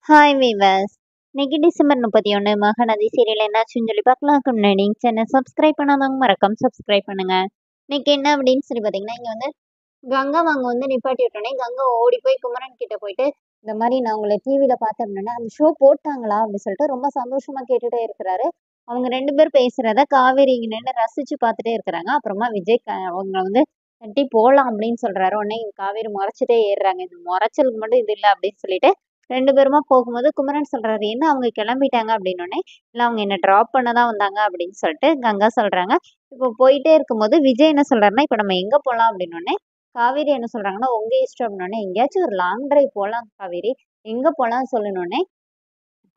Hi viewers. இன்னைக்கு December 31 Mahanadhi serial என்னாச்சுன்னு சொல்லி பார்க்கலாம்க்கு முன்னாடி சேனல் சப்ஸ்கிரைப் பண்ணாதவங்க மறக்காம சப்ஸ்கிரைப் பண்ணுங்க. இன்னைக்கு என்ன அப்படின்னு சொல்லி பார்த்தீங்கன்னா, இங்க வந்து கங்கா அவங்க வந்து நிப்பாட்டி விட்டோன்னே, கங்கா ஓடி போய் குமரன் கிட்ட போயிட்டு, இந்த மாதிரி நான் உங்களை டிவியில பார்த்துருந்தேன்னா, அந்த ஷோ போட்டாங்களா அப்படின்னு சொல்லிட்டு ரொம்ப சந்தோஷமா கேட்டுட்டே இருக்கிறாரு. அவங்க 2 பேர் பேசுறத காவேரி இங்க நின்று ரசிச்சு பார்த்துட்டே இருக்கிறாங்க. அப்புறமா விஜய் அவங்க வந்து தட்டி போலாம் அப்படின்னு சொல்றாரு. உடனே காவேரி முறைச்சிட்டே ஏறுறாங்க. இந்த முறைச்சலுக்கு மட்டும் இது இல்லை அப்படின்னு சொல்லிட்டு 2 பேருமா போகும்போது குமரன் சொல்றாரு, "என்ன அவங்க கிளம்பிட்டாங்க?" அப்படின்னோனே, "இல்ல அவங்க என்ன ட்ராப் பண்ண தான் வந்தாங்க" அப்படின்னு சொல்லிட்டு கங்கா சொல்றாங்க. இப்போ போயிட்டே இருக்கும்போது விஜய் என்ன சொல்றாருன்னா, "இப்ப நம்ம எங்க போலாம்?" அப்படின்னோனே, காவேரி என்ன சொல்றாங்கன்னா, "உங்க இஷ்டம்" அப்படின்னோனே, "எங்கேயாச்சும் ஒரு லாங் டிரைவ் போலாம் காவேரி. எங்க போலாம்னு சொல்லணும்னே"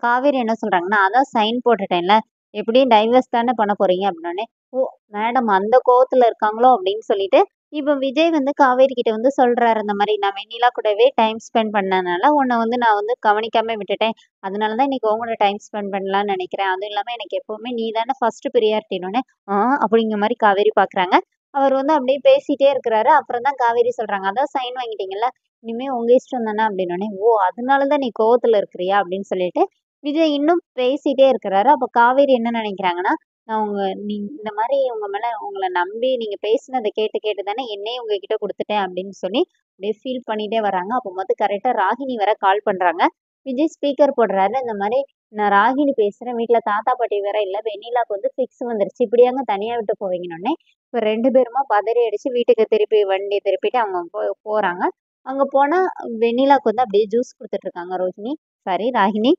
காவேரி என்ன சொல்றாங்கன்னா, "அதான் சைன் போட்டுட்டேன்ல. எப்படியும் டைவர்ஸ் தானே பண்ண போறீங்க" அப்படின்னோனே, "ஓ! மேடம் அந்த கோவத்துல இருக்காங்களோ" அப்படின்னு சொல்லிட்டு, இப்ப விஜய் வந்து காவேரி கிட்ட வந்து சொல்றாரு, இந்த மாரி "நான் வெண்ணிலா கூடவே டைம் ஸ்பெண்ட் பண்ணனால, உன்ன வந்து நான் வந்து கவனிக்காம விட்டுட்டேன். அதனால தான் இன்னைக்கு உன் கூட டைம் ஸ்பெண்ட் பண்ணலாம்னு நெனைக்கிறேன். அதுவும் இல்லாம எனக்கு எப்பவுமே நீ தானே ஃபர்ஸ்ட் பிரியாரிட்டின்னோனே" ஆ அப்படிங்கிற மாரி காவேரி பார்க்குறாங்க. அவர் வந்து அப்படியே பேசிட்டே இருக்கிறாரு. அப்புறம் தான் காவேரி சொல்றாங்க, "அதான் சைன் வாங்கிட்டீங்கல்ல, இனிமே உங்க இஷ்டம் தானே" அப்படின்னோனே, "ஓ! அதனால தான் நீ கோவத்துல இருக்கிறியா?" அப்படின்னு சொல்லிட்டு விஜய் இன்னும் பேசிட்டே இருக்கிறாரு. அப்ப காவேரி என்ன நினைக்கிறாங்கன்னா, நான் இந்த மாரி உங்க மேல உங்கள நம்பி நீங்க பேசினத கேட்டு கேட்டு தானே என்னையே உங்ககிட்ட குடுத்துட்டேன் அப்படின்னு சொல்லி அப்படியே ஃபீல் பண்ணிட்டே வராங்க. அப்பம்போது கரெக்ட்டா ராகினி வேற கால் பண்றாங்க. விஜய் ஸ்பீக்கர் போடுறாரு. இந்த மாரி நான் ராகினி பேசுறேன். வீட்ல தாத்தா, பாட்டி வேற இல்ல. வெண்ணிலாக்கு வந்து ஃபிக்ஸ் வந்துருச்சு. இப்படியாங்க தனியா விட்டு போவீங்கன்னோனே, இப்ப 2 பேருமா பதறி அடிச்சு வீட்டுக்கு திருப்பி வண்டிய திருப்பிட்டு அவங்க போறாங்க. அங்க போனா வெண்ணிலாக்கு வந்து அப்படியே ஜூஸ் குடுத்துட்டு இருக்காங்க ராகினி.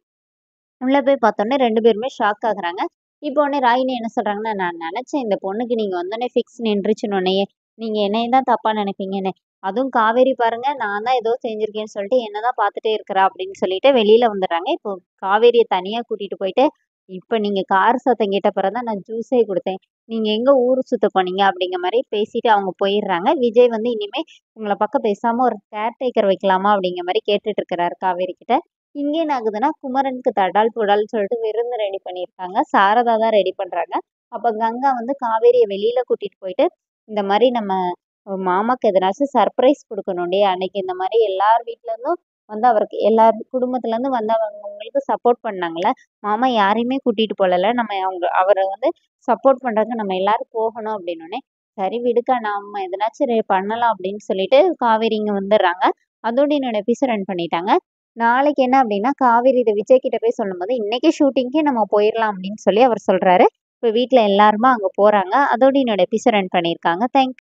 உள்ள போய் பார்த்தோனே 2 பேருமே ஷாக் ஆகுறாங்க. இப்போ உடனே ராகினி என்ன சொல்றாங்கன்னா, "நான் நெனச்சேன் இந்த பொண்ணுக்கு நீங்க வந்தோனே ஃபிக்ஸ் நின்றுச்சுன்னோனயே, நீங்க என்னைய தான் தப்பா நெனைப்பீங்கன்னு. அதுவும் காவேரி பாருங்க, நான் தான் ஏதோ செஞ்சிருக்கேன்னு சொல்லிட்டு என்ன தான் பார்த்துட்டே இருக்கிறா" அப்படின்னு சொல்லிட்டு வெளியில வந்துடுறாங்க. இப்போ காவேரிய தனியா கூட்டிட்டு போயிட்டு, "இப்ப நீங்க கார் சத்தம் கேட்ட பிறகு தான் நான் ஜூஸே குடுத்தேன். நீங்க எங்க ஊர் சுத்த போனீங்க?" அப்படிங்கிற மாரி பேசிட்டு அவங்க போயிடுறாங்க. விஜய் வந்து இனிமே உங்கள பக்கம் பேசாம ஒரு கேர்டேக்கர் வைக்கலாமா? அப்படிங்கிற மாரி கேட்டுட்டு இருக்கிறாரு காவேரி கிட்ட. இங்க என்ன ஆகுதுன்னா, குமரனுக்கு தடால் புடால்ன்னு சொல்லிட்டு விருந்து ரெடி பண்ணியிருக்காங்க. சாரதா தான் ரெடி பண்றாங்க. அப்ப கங்கா வந்து காவேரிய வெளியில கூட்டிட்டு போயிட்டு, இந்த மாரி நம்ம மாமாக்கு எதனாச்சும் சர்ப்ரைஸ் குடுக்கணும்டி. அன்னைக்கு இந்த மாரி எல்லார் வீட்ல இருந்தும் வந்து அவருக்கு எல்லார் குடும்பத்துல இருந்து வந்து அவங்களுக்கு சப்போர்ட் பண்ணாங்கல்ல. மாமா யாரையுமே கூட்டிட்டு போலல்ல. நம்ம அவர வந்து சப்போர்ட் பண்றதுக்கு நம்ம எல்லாரும் போகணும் அப்டின்னோனே, சரி விடுக்கா நம்ம எதனாச்சும் பண்ணலாம் அப்டின்னு சொல்லிட்டு காவேரி இங்க வந்துர்றாங்க. அதோட என்னோட எபிசோட் ரன் பண்ணிட்டாங்க. நாளைக்கு என்ன அப்டின்னா, காவேரி இத விஜய் கிட்ட போய் சொல்லும்போது, "இன்னைக்கே ஷூட்டிங்க்கே நம்ம போயிரலாம்" அப்டின்னு சொல்லி அவர் சொல்றாரு. இப்ப வீட்ல எல்லாருமா அங்க போறாங்க. அதோட என்னோட எபிசோட் ரன் பண்ணியிருக்காங்க. தேங்க்